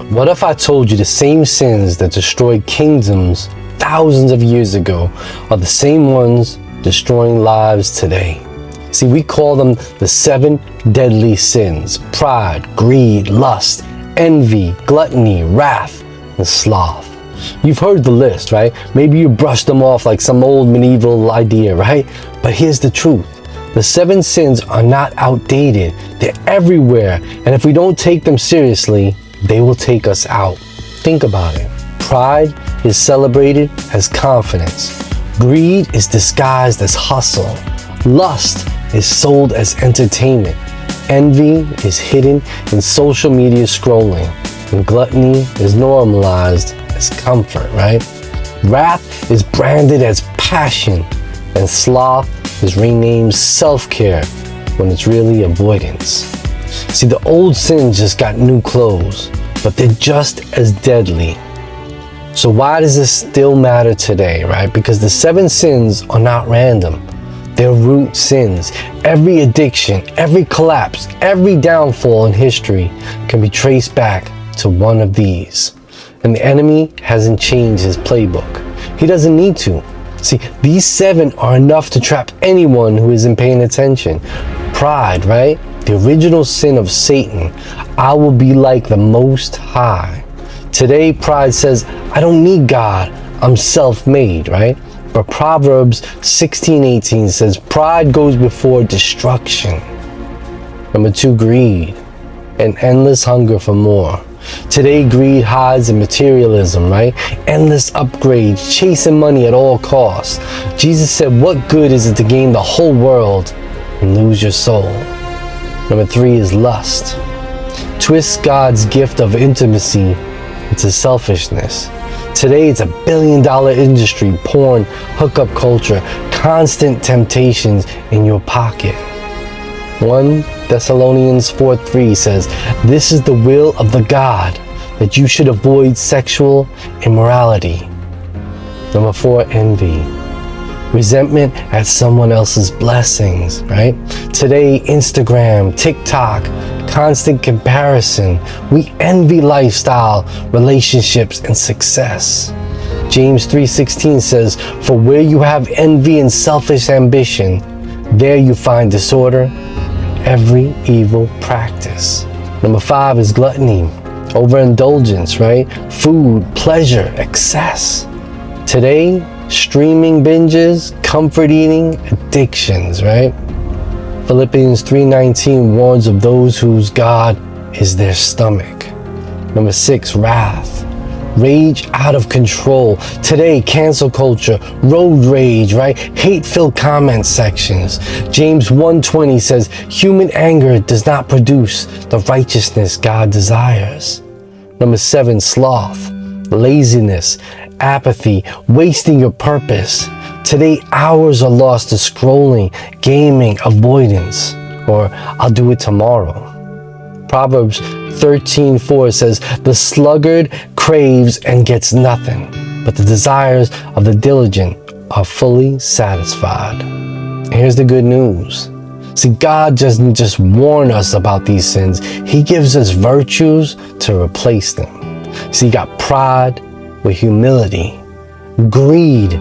What if I told you the same sins that destroyed kingdoms thousands of years ago are the same ones destroying lives today? See, we call them the 7 deadly sins: pride, greed, lust, envy, gluttony, wrath, and sloth. You've heard the list, right? Maybe you brushed them off like some old medieval idea, right? But here's the truth. The 7 sins are not outdated. They're everywhere. And if we don't take them seriously, they will take us out. Think about it. Pride is celebrated as confidence. Greed is disguised as hustle. Lust is sold as entertainment. Envy is hidden in social media scrolling. And gluttony is normalized as comfort, right? Wrath is branded as passion. And sloth is renamed self-care when it's really avoidance. See, the old sins just got new clothes, but they're just as deadly. So why does this still matter today, right? Because the 7 sins are not random. They're root sins. Every addiction, every collapse, every downfall in history can be traced back to one of these. And the enemy hasn't changed his playbook. He doesn't need to. See, these 7 are enough to trap anyone who isn't paying attention. Pride, right? The original sin of Satan. I will be like the Most High. Today, pride says, I don't need God. I'm self-made, right? But Proverbs 16:18 says, pride goes before destruction. Number 2, greed. An endless hunger for more. Today, greed hides in materialism, right? Endless upgrades, chasing money at all costs. Jesus said, what good is it to gain the whole world and lose your soul? Number 3 is lust. Twist God's gift of intimacy into selfishness. Today, it's $1 billion industry, porn, hookup culture, constant temptations in your pocket. 1 Thessalonians 4:3 says, this is the will of the God, that you should avoid sexual immorality. Number 4, envy. Resentment at someone else's blessings, right? Today, Instagram, TikTok, constant comparison. We envy lifestyle, relationships, and success. James 3:16 says, for where you have envy and selfish ambition, there you find disorder, every evil practice. Number 5 is gluttony, overindulgence, right? Food, pleasure, excess. Today, streaming binges, comfort eating, addictions, right? Philippians 3:19 warns of those whose God is their stomach. Number 6, wrath. Rage out of control. Today, cancel culture, road rage, right? Hate-filled comment sections. James 1:20 says, human anger does not produce the righteousness God desires. Number 7, sloth. Laziness, apathy, wasting your purpose. Today, hours are lost to scrolling, gaming, avoidance, or I'll do it tomorrow. Proverbs 13:4 says, the sluggard craves and gets nothing, but the desires of the diligent are fully satisfied. Here's the good news. See, God doesn't just warn us about these sins. He gives us virtues to replace them. See, you got pride with humility, greed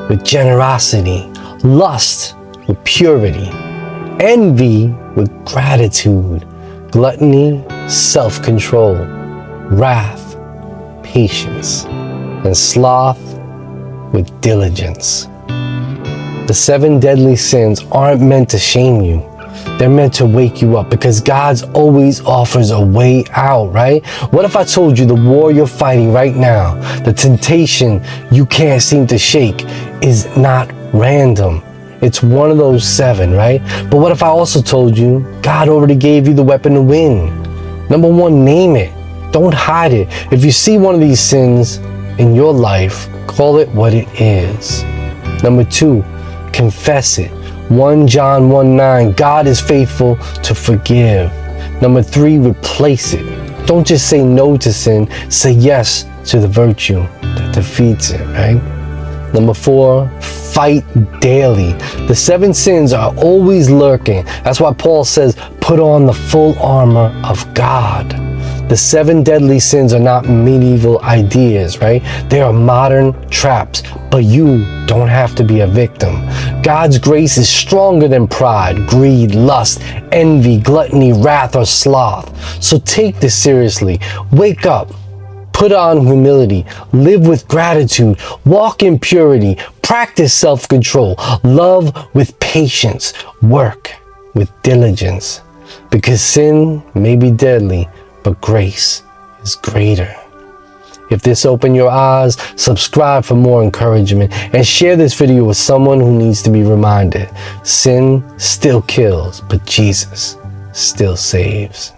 with generosity, lust with purity, envy with gratitude, gluttony, self-control, wrath, patience, and sloth with diligence. The 7 deadly sins aren't meant to shame you. They're meant to wake you up, because God always offers a way out, right? What if I told you the war you're fighting right now, the temptation you can't seem to shake, is not random? It's one of those 7, right? But what if I also told you God already gave you the weapon to win? Number 1, name it. Don't hide it. If you see one of these sins in your life, call it what it is. Number 2, confess it. 1 John 1:9, God is faithful to forgive. Number 3, replace it. Don't just say no to sin, say yes to the virtue that defeats it, right? Number 4, fight daily. The 7 sins are always lurking. That's why Paul says, put on the full armor of God. The 7 deadly sins are not medieval ideas, right? They are modern traps, but you don't have to be a victim. God's grace is stronger than pride, greed, lust, envy, gluttony, wrath, or sloth. So take this seriously. Wake up. Put on humility, live with gratitude, walk in purity, practice self-control, love with patience, work with diligence. Because sin may be deadly, but grace is greater. If this opened your eyes, subscribe for more encouragement and share this video with someone who needs to be reminded. Sin still kills, but Jesus still saves.